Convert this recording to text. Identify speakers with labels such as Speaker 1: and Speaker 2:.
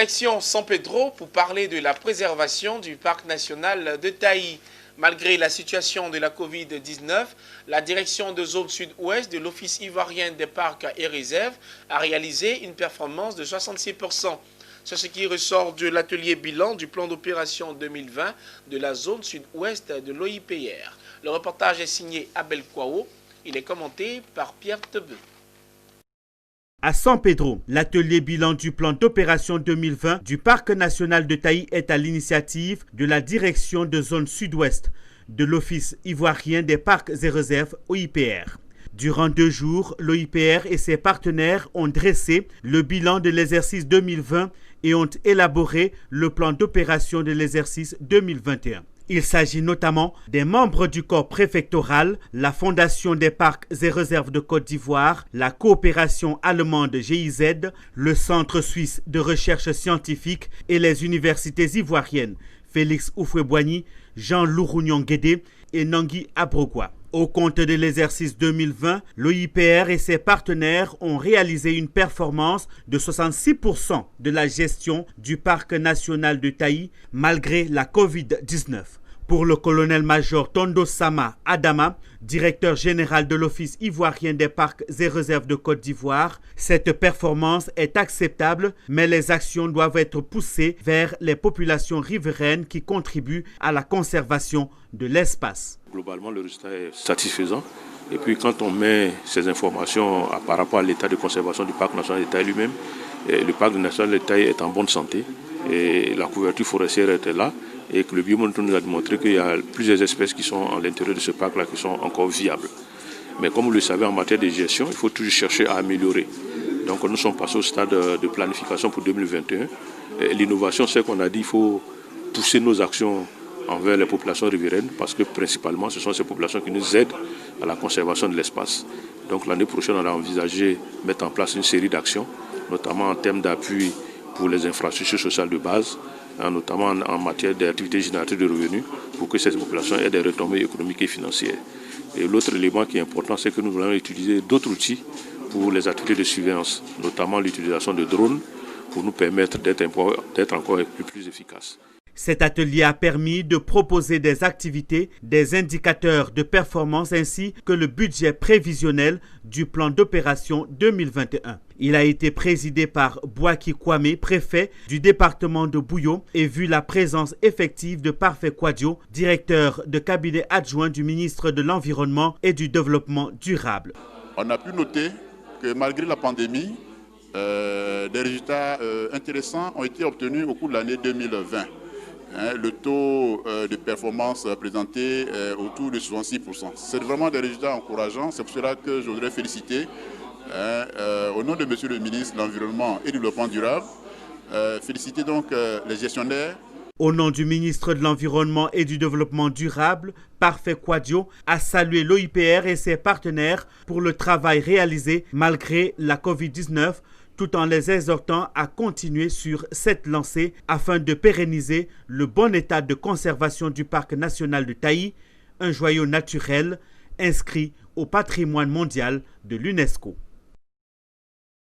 Speaker 1: Direction San Pedro pour parler de la préservation du parc national de Taï. Malgré la situation de la Covid-19, la direction de zone sud-ouest de l'Office ivoirien des parcs et réserves a réalisé une performance de 66%. C'est ce qui ressort de l'atelier bilan du plan d'opération 2020 de la zone sud-ouest de l'OIPR. Le reportage est signé Abel Kouao. Il est commenté par Pierre Tebeu.
Speaker 2: À San Pedro, l'atelier bilan du plan d'opération 2020 du Parc national de Taï est à l'initiative de la direction de zone sud-ouest de l'Office ivoirien des parcs et réserves OIPR. Durant 2 jours, l'OIPR et ses partenaires ont dressé le bilan de l'exercice 2020 et ont élaboré le plan d'opération de l'exercice 2021. Il s'agit notamment des membres du corps préfectoral, la Fondation des parcs et réserves de Côte d'Ivoire, la coopération allemande GIZ, le Centre suisse de recherche scientifique et les universités ivoiriennes Félix Houphouët-Boigny, Jean Lourounion Guédé et Nangui Abrogwa. Au compte de l'exercice 2020, l'OIPR et ses partenaires ont réalisé une performance de 66% de la gestion du parc national de Taï malgré la Covid-19. Pour le colonel-major Tondo Sama Adama, directeur général de l'Office ivoirien des parcs et réserves de Côte d'Ivoire, cette performance est acceptable, mais les actions doivent être poussées vers les populations riveraines qui contribuent à la conservation de l'espace.
Speaker 3: Globalement, le résultat est satisfaisant. Et puis quand on met ces informations par rapport à l'état de conservation du parc national de Taï lui-même, le parc national de Taï est en bonne santé et la couverture forestière était là. Et que le biomonitoring nous a démontré qu'il y a plusieurs espèces qui sont à l'intérieur de ce parc-là qui sont encore viables. Mais comme vous le savez, en matière de gestion, il faut toujours chercher à améliorer. Donc nous sommes passés au stade de planification pour 2021. L'innovation, c'est qu'on a dit qu'il faut pousser nos actions envers les populations riveraines parce que principalement, ce sont ces populations qui nous aident à la conservation de l'espace. Donc l'année prochaine, on a envisagé de mettre en place une série d'actions, notamment en termes d'appui pour les infrastructures sociales de base, notamment en matière d'activités génératrices de revenus, pour que cette population ait des retombées économiques et financières. Et l'autre élément qui est important, c'est que nous voulons utiliser d'autres outils pour les activités de surveillance, notamment l'utilisation de drones, pour nous permettre d'être encore plus efficaces.
Speaker 2: Cet atelier a permis de proposer des activités, des indicateurs de performance ainsi que le budget prévisionnel du plan d'opération 2021. Il a été présidé par Bouaki Kwame, préfet du département de Bouyo, et vu la présence effective de Parfait Kouadio, directeur de cabinet adjoint du ministre de l'Environnement et du Développement durable.
Speaker 4: On a pu noter que malgré la pandémie, des résultats intéressants ont été obtenus au cours de l'année 2020. Le taux de performance présenté autour de 66%. C'est vraiment des résultats encourageants. C'est pour cela que je voudrais féliciter, au nom de Monsieur le ministre de l'Environnement et du Développement durable, féliciter donc les gestionnaires.
Speaker 2: Au nom du ministre de l'Environnement et du Développement durable, Parfait Kouadio a salué l'OIPR et ses partenaires pour le travail réalisé malgré la Covid-19, tout en les exhortant à continuer sur cette lancée afin de pérenniser le bon état de conservation du parc national de Taï, un joyau naturel inscrit au patrimoine mondial de l'UNESCO.